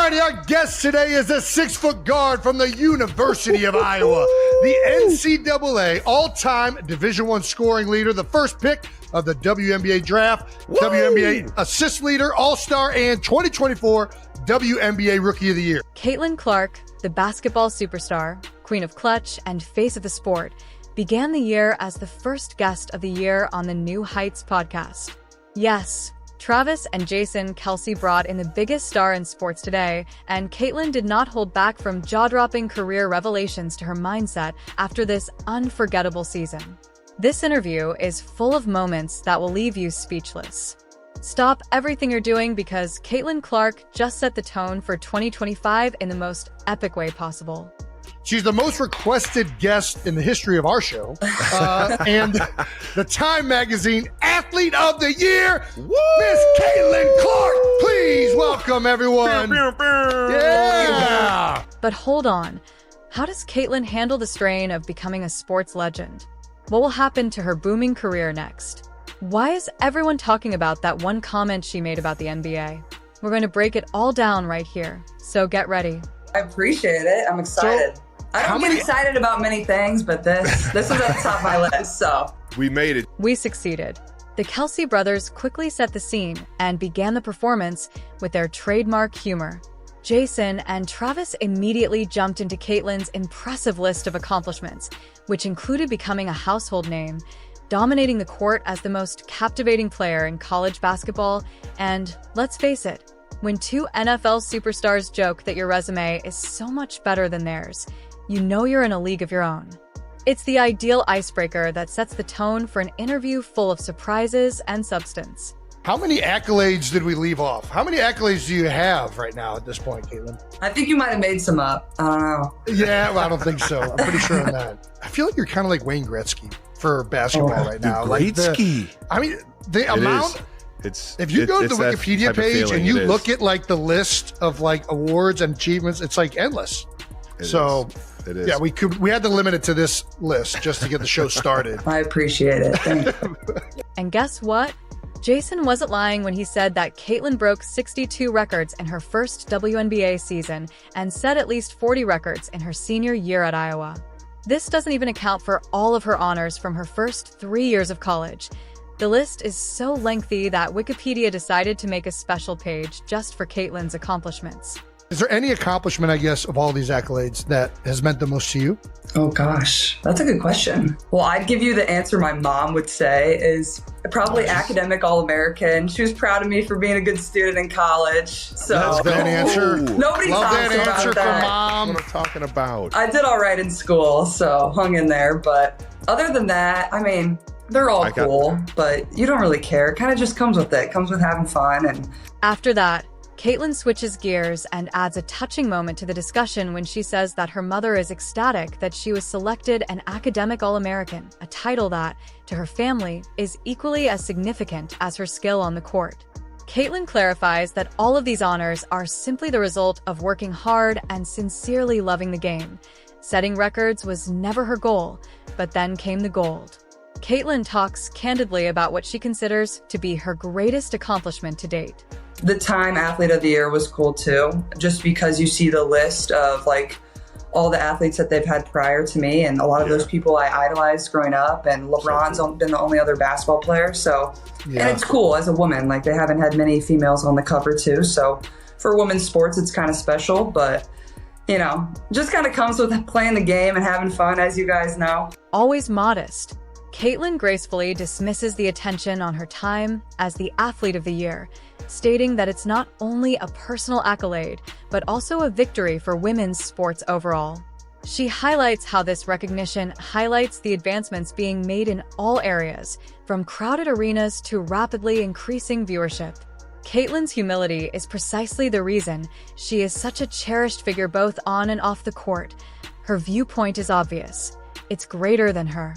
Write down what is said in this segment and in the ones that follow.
righty, our guest today is a 6-foot guard from the University of Iowa, the NCAA all-time Division I scoring leader, the first pick of the WNBA draft, Woo! WNBA assist leader, all-star, and 2024 WNBA Rookie of the Year. Caitlin Clark, the basketball superstar, queen of clutch, and face of the sport, began the year as the first guest of the year on the New Heights podcast. Yes, Travis and Jason Kelce brought in the biggest star in sports today, and Caitlin did not hold back from jaw-dropping career revelations to her mindset after this unforgettable season. This interview is full of moments that will leave you speechless. Stop everything you're doing because Caitlin Clark just set the tone for 2025 in the most epic way possible. She's the most requested guest in the history of our show, and the Time Magazine Athlete of the Year, Miss Caitlin Clark. Please welcome everyone. Yeah. But hold on, how does Caitlin handle the strain of becoming a sports legend? What will happen to her booming career next? Why is everyone talking about that one comment she made about the NBA? We're going to break it all down right here, so get ready. I appreciate it. I'm excited. I don't get excited about many things, but this is at the top of my list, so. We made it. We succeeded. The Kelce brothers quickly set the scene and began the performance with their trademark humor. Jason and Travis immediately jumped into Caitlin's impressive list of accomplishments, which included becoming a household name, dominating the court as the most captivating player in college basketball, and, let's face it, when two NFL superstars joke that your resume is so much better than theirs, you know you're in a league of your own. It's the ideal icebreaker that sets the tone for an interview full of surprises and substance. How many accolades did we leave off? How many accolades do you have right now at this point, Caitlin? I think you might have made some up. I don't know. Yeah, well, I don't think so. I'm pretty sure on that. I feel like you're kind of like Wayne Gretzky for basketball right now. Gretzky. The amount. If you go to the Wikipedia page and you look at like the list of like awards and achievements, it's like endless. It is. Yeah, we had to limit it to this list just to get the show started. I appreciate it. Thank you. And guess what? Jason wasn't lying when he said that Caitlin broke 62 records in her first WNBA season and set at least 40 records in her senior year at Iowa. This doesn't even account for all of her honors from her first 3 years of college. The list is so lengthy that Wikipedia decided to make a special page just for Caitlin's accomplishments. Is there any accomplishment, I guess, of all these accolades that has meant the most to you? Oh, gosh. That's a good question. Well, I'd give you the answer my mom would say is probably academic All-American. She was proud of me for being a good student in college. So that's that answer. Nobody Love talks that about answer that. from Mom. What I'm talking about. I did all right in school, so hung in there. But other than that, I mean, they're all cool, but you don't really care. It kind of just comes with it. It comes with having fun. And after that, Caitlin switches gears and adds a touching moment to the discussion when she says that her mother is ecstatic that she was selected an academic All-American, a title that, to her family, is equally as significant as her skill on the court. Caitlin clarifies that all of these honors are simply the result of working hard and sincerely loving the game. Setting records was never her goal, but then came the gold. Caitlin talks candidly about what she considers to be her greatest accomplishment to date. The Time Athlete of the Year was cool too, just because you see the list of like all the athletes that they've had prior to me, and a lot of those people I idolized growing up, and LeBron's been the only other basketball player. So, and it's cool as a woman, like they haven't had many females on the cover too. So for women's sports, it's kind of special, but you know, just kind of comes with playing the game and having fun, as you guys know. Always modest, Caitlin gracefully dismisses the attention on her time as the Athlete of the Year, stating that it's not only a personal accolade, but also a victory for women's sports overall. She highlights how this recognition highlights the advancements being made in all areas, from crowded arenas to rapidly increasing viewership. Caitlin's humility is precisely the reason she is such a cherished figure both on and off the court. Her viewpoint is obvious. It's greater than her.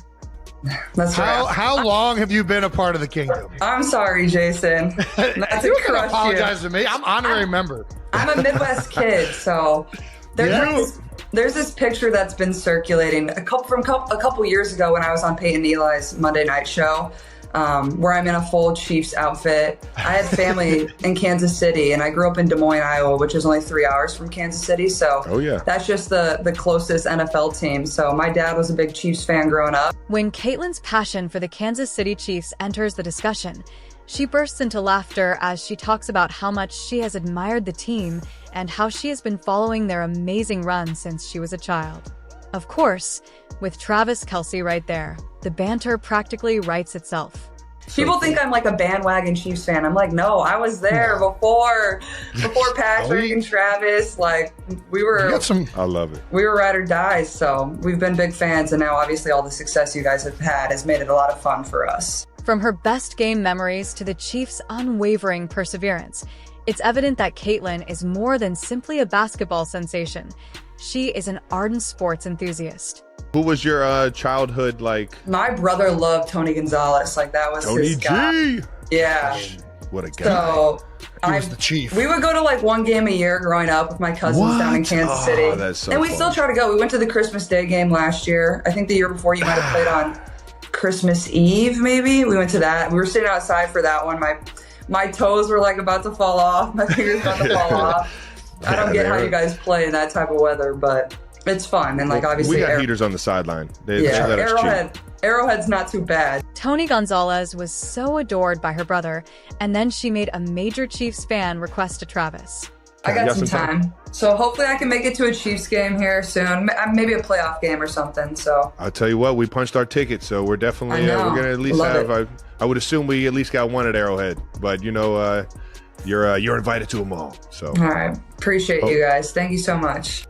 That's right. How long have you been a part of the kingdom? I'm sorry, Jason. Not you to can crush apologize you. to me. I'm honorary member. I'm a Midwest kid, so there's this picture that's been circulating a couple years ago when I was on Peyton Eli's Monday Night Show. where I'm in a full Chiefs outfit. I had family in Kansas City, and I grew up in Des Moines, Iowa, which is only 3 hours from Kansas City. So that's just the closest NFL team. So my dad was a big Chiefs fan growing up. When Caitlin's passion for the Kansas City Chiefs enters the discussion, she bursts into laughter as she talks about how much she has admired the team and how she has been following their amazing run since she was a child. Of course, with Travis Kelce right there, the banter practically writes itself. People think I'm like a bandwagon Chiefs fan. I'm like, no, I was there before Patrick and Travis. Like I love it. We were ride or die. So we've been big fans. And now obviously all the success you guys have had has made it a lot of fun for us. From her best game memories to the Chiefs' unwavering perseverance, it's evident that Caitlin is more than simply a basketball sensation. She is an ardent sports enthusiast. Who was your childhood like? My brother loved Tony Gonzalez. Like that was Tony his guy. G. Yeah. What a guy. So He was the chief. We would go to like one game a year growing up with my cousins down in Kansas City. Oh, that's so and we fun. still try to go. We went to the Christmas Day game last year. I think the year before you might have played on Christmas Eve, maybe. We went to that. We were sitting outside for that one. My toes were like about to fall off. My fingers about to fall off. I don't get how you guys play in that type of weather, but it's fun. And like obviously we got heaters on the sideline. Arrowhead's not too bad. Tony Gonzalez was so adored by her brother, and then she made a major Chiefs fan request to Travis. I got some time. So hopefully I can make it to a Chiefs game here soon. Maybe a playoff game or something. So I'll tell you what, we punched our ticket, so we're definitely we're gonna at least have. I would assume we at least got one at Arrowhead, but you know, you're invited to them all. So all right, appreciate you guys. Thank you so much.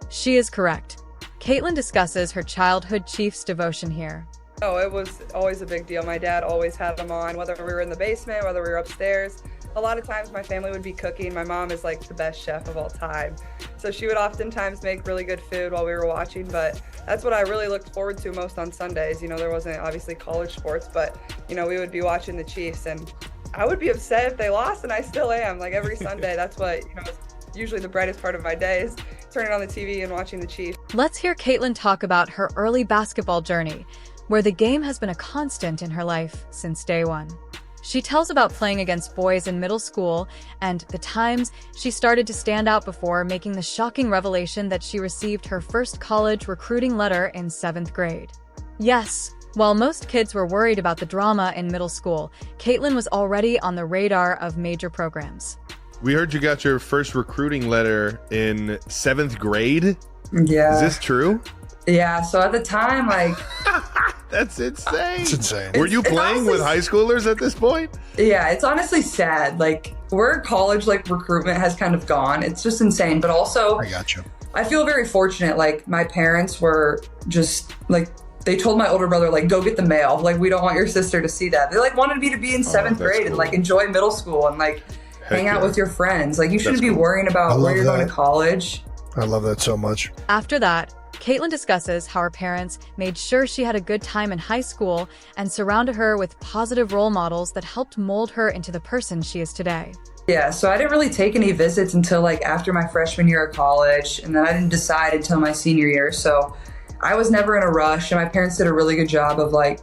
She is correct. Caitlin discusses her childhood Chiefs devotion here. Oh, it was always a big deal. My dad always had them on, whether we were in the basement, whether we were upstairs. A lot of times my family would be cooking. My mom is like the best chef of all time. So she would oftentimes make really good food while we were watching, but that's what I really looked forward to most on Sundays. You know, there wasn't obviously college sports, but you know, we would be watching the Chiefs and I would be upset if they lost, and I still am. Like every Sunday, that's what, you know, is usually the brightest part of my day is turning on the TV and watching the Chiefs. Let's hear Caitlin talk about her early basketball journey, where the game has been a constant in her life since day one. She tells about playing against boys in middle school and the times she started to stand out before making the shocking revelation that she received her first college recruiting letter in 7th grade. Yes, while most kids were worried about the drama in middle school, Caitlin was already on the radar of major programs. We heard you got your first recruiting letter in 7th grade. Yeah. Is this true? Yeah. So at the time, like, that's insane. It's insane. Were you playing with high schoolers at this point? Yeah, it's honestly sad. Like, where college like recruitment has kind of gone, it's just insane. But also, I got you. I feel very fortunate. Like, my parents were just like, they told my older brother, like, go get the mail. Like, we don't want your sister to see that. They like wanted me to be in 7th grade and like enjoy middle school and like hang out with your friends. Like, you shouldn't be worrying about where you're going to college. I love that so much. After that, Caitlin discusses how her parents made sure she had a good time in high school and surrounded her with positive role models that helped mold her into the person she is today. Yeah, so I didn't really take any visits until like after my freshman year of college, and then I didn't decide until my senior year. So I was never in a rush, and my parents did a really good job of like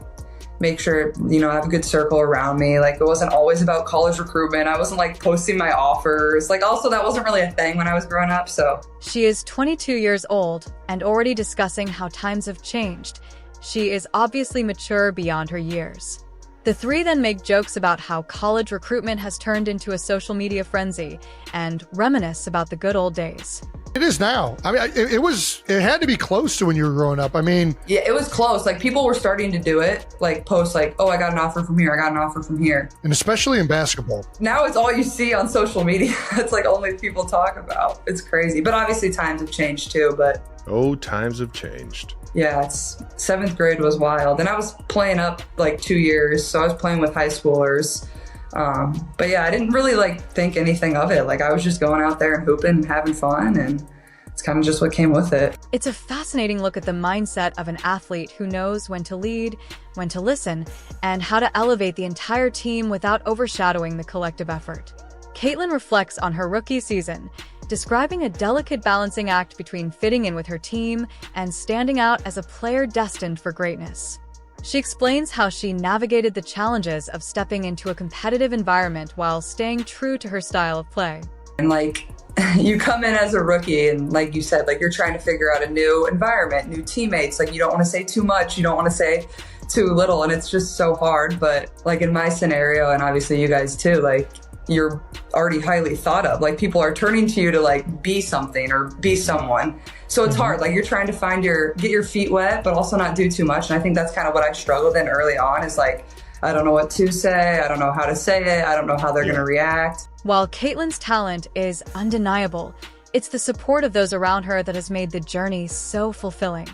make sure, you know, I have a good circle around me. Like, it wasn't always about college recruitment. I wasn't like posting my offers. Like, also that wasn't really a thing when I was growing up. So she is 22 years old and already discussing how times have changed. She is obviously mature beyond her years. The three then make jokes about how college recruitment has turned into a social media frenzy and reminisce about the good old days. It is now. I mean, it had to be close to when you were growing up. I mean, yeah, it was close. Like, people were starting to do it, like post like, oh, I got an offer from here. I got an offer from here. And especially in basketball. Now it's all you see on social media. It's like only people talk about. It's crazy. But obviously times have changed too. But oh, times have changed. Yeah, it's 7th grade was wild. And I was playing up like 2 years. So I was playing with high schoolers. But yeah, I didn't really like think anything of it. Like, I was just going out there and hooping and having fun, and it's kind of just what came with it. It's a fascinating look at the mindset of an athlete who knows when to lead, when to listen, and how to elevate the entire team without overshadowing the collective effort. Caitlin reflects on her rookie season, describing a delicate balancing act between fitting in with her team and standing out as a player destined for greatness. She explains how she navigated the challenges of stepping into a competitive environment while staying true to her style of play. And like, you come in as a rookie and like you said, like you're trying to figure out a new environment, new teammates. Like you don't want to say too much. You don't want to say too little. And it's just so hard. But like in my scenario, and obviously you guys too, like you're already highly thought of. Like people are turning to you to like be something or be someone. So it's hard. Like you're trying to get your feet wet, but also not do too much. And I think that's kind of what I struggled in early on is like, I don't know what to say. I don't know how to say it. I don't know how they're going to react. While Caitlin's talent is undeniable, it's the support of those around her that has made the journey so fulfilling.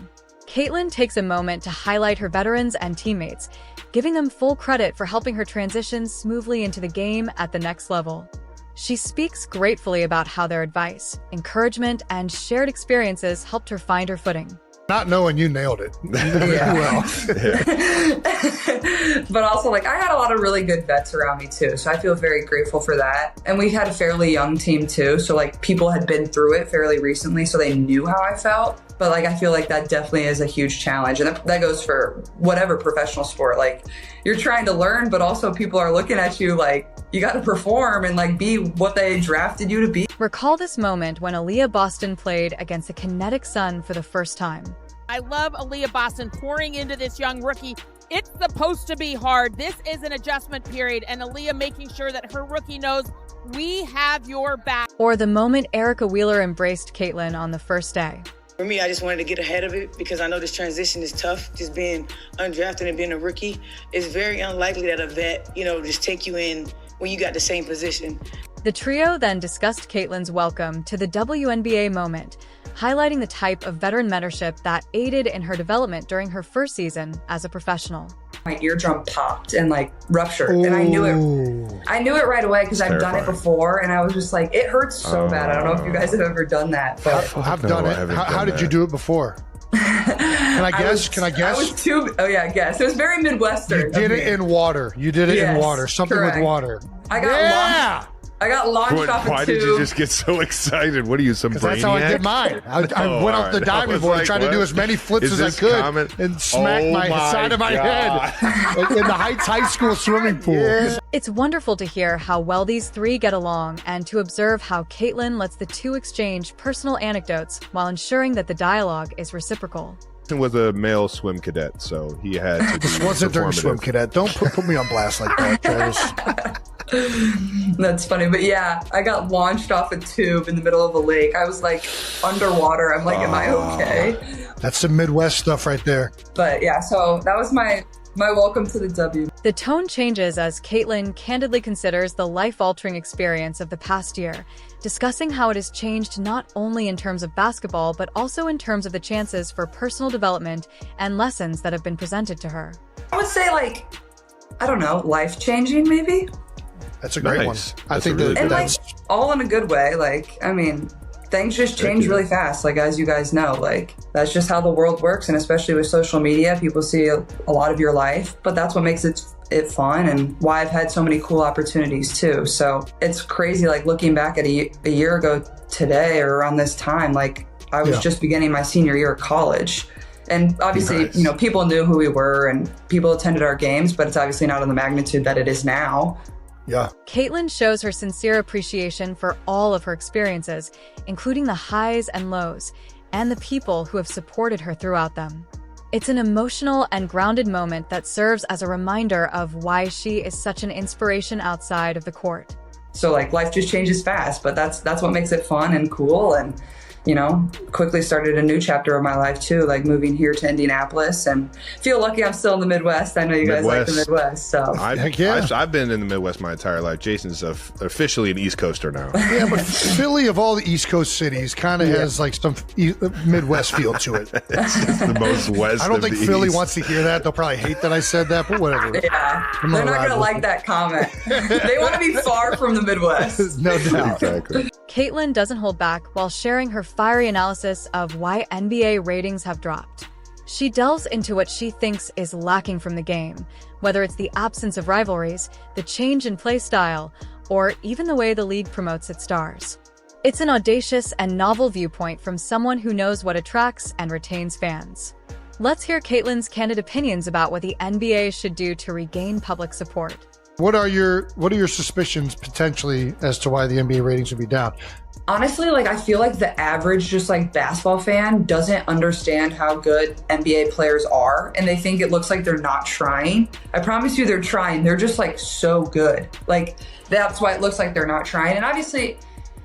Caitlin takes a moment to highlight her veterans and teammates, giving them full credit for helping her transition smoothly into the game at the next level. She speaks gratefully about how their advice, encouragement, and shared experiences helped her find her footing. Not knowing you nailed it. Well. But also, like, I had a lot of really good vets around me, too. So I feel very grateful for that. And we had a fairly young team, too. So, like, people had been through it fairly recently, so they knew how I felt. But, like, I feel like that definitely is a huge challenge. And that goes for whatever professional sport. Like, you're trying to learn, but also people are looking at you like, you got to perform and, like, be what they drafted you to be. Recall this moment when Aaliyah Boston played against the Kinetic Sun for the first time. I love Aaliyah Boston pouring into this young rookie. It's supposed to be hard. This is an adjustment period, and Aaliyah making sure that her rookie knows we have your back. Or the moment Erica Wheeler embraced Caitlin on the first day. For me, I just wanted to get ahead of it because I know this transition is tough. Just being undrafted and being a rookie, it's very unlikely that a vet, just take you in when you got the same position. The trio then discussed Caitlin's welcome to the WNBA moment, highlighting the type of veteran mentorship that aided in her development during her first season as a professional. My eardrum popped and like ruptured. Ooh. And I knew it right away because I've done it before, and I was just like, it hurts so bad. I don't know if you guys have ever done that, but I've done it. How did you do it before? Can I guess? Guess. It was very Midwestern. You did it in water. In water. Something correct. With water. I got launched off a tube. Why did you just get so excited? What are you, some brainiac? That's how I did mine. I went off the diving board and tried to do as many flips as I could and smack my side of my head in the Heights High School swimming pool. Yeah. It's wonderful to hear how well these three get along and to observe how Caitlin lets the two exchange personal anecdotes while ensuring that the dialogue is reciprocal. Was a male swim cadet, so he had to. This wasn't during swim cadet. Don't put me on blast like that, Travis. That's funny, but yeah, I got launched off a tube in the middle of a lake. I was like underwater. I'm like, am I okay? That's some Midwest stuff right there. But yeah, so that was my welcome to the W. The tone changes as Caitlin candidly considers the life-altering experience of the past year, discussing how it has changed not only in terms of basketball, but also in terms of the chances for personal development and lessons that have been presented to her. I would say, like, I don't know, life-changing maybe? That's a great one. I think that's all in a good way. Like, I mean, things just change really fast, like, as you guys know. Like, that's just how the world works, and especially with social media, people see a lot of your life, but that's what makes it fun and why I've had so many cool opportunities too. So it's crazy, like, looking back at a year ago today or around this time, like, I was just beginning my senior year of college. And obviously, people knew who we were and people attended our games, but it's obviously not on the magnitude that it is now. Yeah. Caitlin shows her sincere appreciation for all of her experiences, including the highs and lows, and the people who have supported her throughout them. It's an emotional and grounded moment that serves as a reminder of why she is such an inspiration outside of the court. So, like, life just changes fast, but that's what makes it fun and cool. And quickly started a new chapter of my life too, like moving here to Indianapolis, and feel lucky I'm still in the Midwest. I know you guys like the Midwest, so. I've been in the Midwest my entire life. Jason's officially an East Coaster now. Yeah, but Philly, of all the East Coast cities, kind of has like some Midwest feel to it. It's just the most west. I don't think Philly wants to hear that. They'll probably hate that I said that, but whatever. Yeah, they're not going to like that comment. They want to be far from the Midwest. No doubt. Exactly. Caitlin doesn't hold back while sharing her fiery analysis of why NBA ratings have dropped. She delves into what she thinks is lacking from the game, whether it's the absence of rivalries, the change in play style, or even the way the league promotes its stars. It's an audacious and novel viewpoint from someone who knows what attracts and retains fans. Let's hear Caitlin's candid opinions about what the NBA should do to regain public support. What are your suspicions potentially as to why the NBA ratings would be down? Honestly, like, I feel like the average just like basketball fan doesn't understand how good NBA players are, and they think it looks like they're not trying. I promise you they're trying. They're just like so good. Like, that's why it looks like they're not trying. And obviously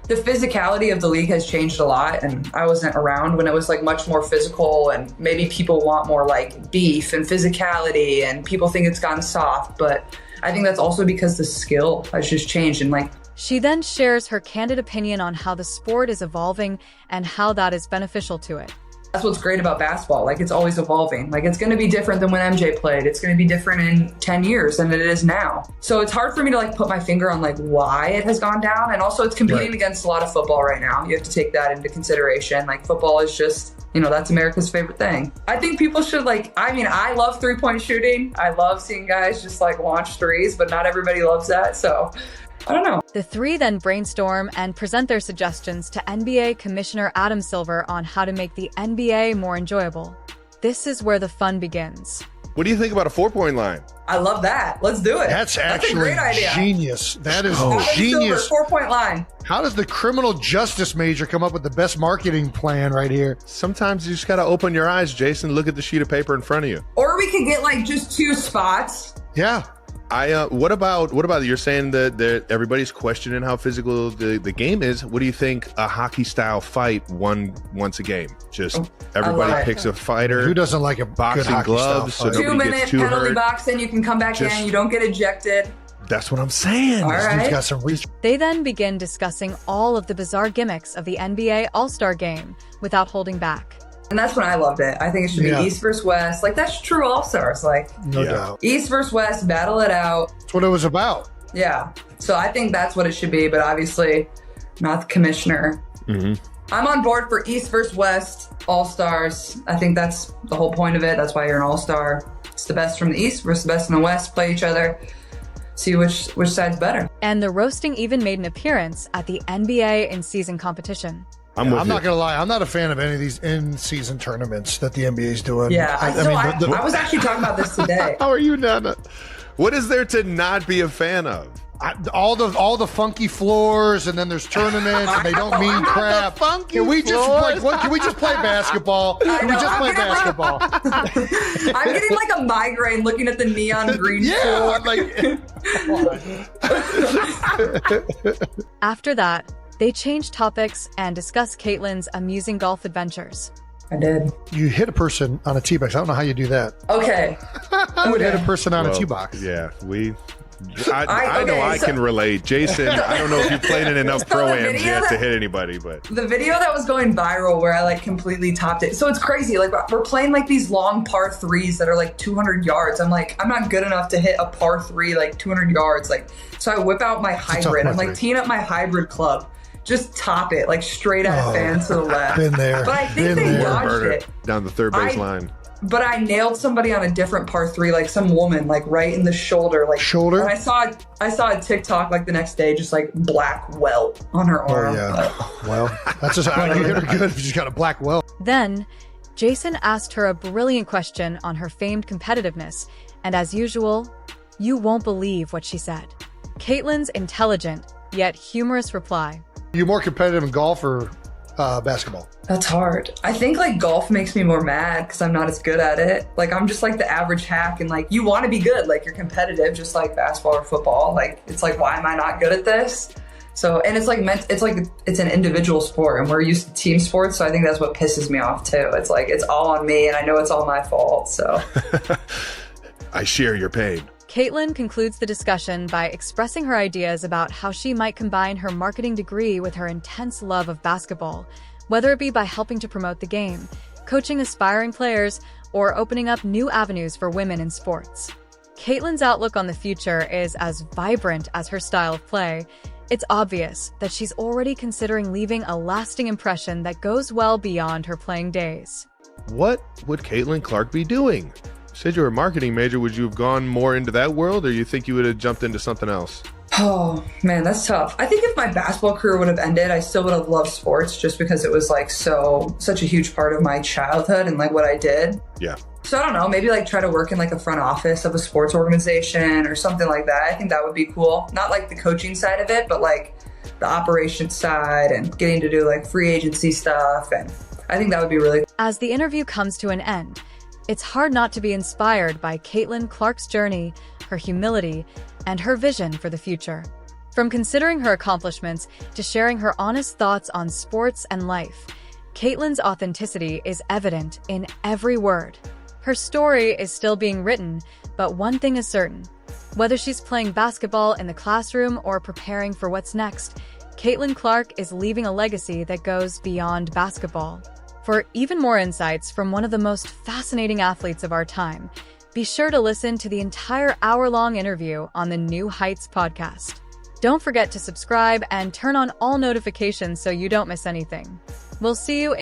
the physicality of the league has changed a lot, and I wasn't around when it was like much more physical, and maybe people want more like beef and physicality, and people think it's gotten soft, but I think that's also because the skill has just changed. And like, she then shares her candid opinion on how the sport is evolving and how that is beneficial to it. That's what's great about basketball. Like, it's always evolving. Like, it's going to be different than when MJ played. It's going to be different in 10 years than it is now. So it's hard for me to like put my finger on like why it has gone down. And also it's competing against a lot of football right now. You have to take that into consideration. Like, football is just, you know, that's America's favorite thing. I think people should like, I mean, I love 3-point shooting. I love seeing guys just like launch threes, but not everybody loves that. So I don't know. The three then brainstorm and present their suggestions to NBA Commissioner Adam Silver on how to make the NBA more enjoyable. This is where the fun begins. What do you think about a 4-point line? I love that. Let's do it. That's actually a great idea. Genius. That is Adam genius. Silver, 4-point line. How does the criminal justice major come up with the best marketing plan right here? Sometimes you just got to open your eyes, Jason. Look at the sheet of paper in front of you. Or we could get like just 2 spots. Yeah. What about you're saying that everybody's questioning how physical the game is. What do you think a hockey style fight once a game? Just everybody picks a fighter. Who doesn't like a boxing good hockey gloves style so fight? nobody gets too penalty hurt. box, then you can come back in. You don't get ejected. That's what I'm saying. All This dude's right. got some reach. They then begin discussing all of the bizarre gimmicks of the NBA AllStar Game without holding back. And that's when I loved it. I think it should be East versus West. Like, that's true All-Stars. Like, No doubt. East versus West, battle it out. That's what it was about. Yeah. So I think that's what it should be, but obviously not the commissioner. Mm-hmm. I'm on board for East versus West, All-Stars. I think that's the whole point of it. That's why you're an All-Star. It's the best from the East versus the best from the West. Play each other. See which side's better. And the roasting even made an appearance at the NBA in-season competition. I'm not going to lie. I'm not a fan of any of these in-season tournaments that the NBA is doing. Yeah. I was actually talking about this today. How are you not? What is there to not be a fan of? All the funky floors, and then there's tournaments, and they don't mean crap. Can we just play basketball? Can we just play basketball? I'm getting like a migraine looking at the neon green floor. After that, they changed topics and discussed Caitlin's amusing golf adventures. I did. You hit a person on a tee box. I don't know how you do that. Okay. I would hit a person on a tee box. Yeah, I know I can relate. Jason, I don't know if you've played in enough pro-ams yet to hit anybody, but the video that was going viral where I like completely topped it. So it's crazy. Like, we're playing like these long par threes that are like 200 yards. I'm like, I'm not good enough to hit a par 3 like 200 yards. Like, so I whip out my hybrid. I'm like teeing up my hybrid club. Just top it, like straight at fans to the left. Been there. But I think they dodged it. Down the third base line. But I nailed somebody on a different par 3, like some woman, like right in the shoulder. Like shoulder? And I saw a TikTok like the next day, just like black welt on her arm. Oh, yeah. Well, that's just how you hit her good if she's got a black welt. Then, Jason asked her a brilliant question on her famed competitiveness, and as usual, you won't believe what she said. Caitlin's intelligent, yet humorous reply. You more competitive in golf or basketball? That's hard. I think like golf makes me more mad because I'm not as good at it. Like, I'm just like the average hack, and like you want to be good, like you're competitive, just like basketball or football. Like, it's like, why am I not good at this? So, and it's an individual sport, and we're used to team sports. So I think that's what pisses me off too. It's like, it's all on me, and I know it's all my fault. So I share your pain. Caitlin concludes the discussion by expressing her ideas about how she might combine her marketing degree with her intense love of basketball, whether it be by helping to promote the game, coaching aspiring players, or opening up new avenues for women in sports. Caitlin's outlook on the future is as vibrant as her style of play. It's obvious that she's already considering leaving a lasting impression that goes well beyond her playing days. What would Caitlin Clark be doing? You said you were a marketing major. Would you have gone more into that world, or you think you would have jumped into something else? Oh man, that's tough. I think if my basketball career would have ended, I still would have loved sports just because it was like such a huge part of my childhood and like what I did. Yeah. So I don't know, maybe like try to work in like a front office of a sports organization or something like that. I think that would be cool. Not like the coaching side of it, but like the operations side and getting to do like free agency stuff. And I think that would be really cool. As the interview comes to an end, it's hard not to be inspired by Caitlin Clark's journey, her humility, and her vision for the future. From considering her accomplishments to sharing her honest thoughts on sports and life, Caitlin's authenticity is evident in every word. Her story is still being written, but one thing is certain. Whether she's playing basketball in the classroom or preparing for what's next, Caitlin Clark is leaving a legacy that goes beyond basketball. For even more insights from one of the most fascinating athletes of our time, be sure to listen to the entire hour-long interview on the New Heights podcast. Don't forget to subscribe and turn on all notifications so you don't miss anything. We'll see you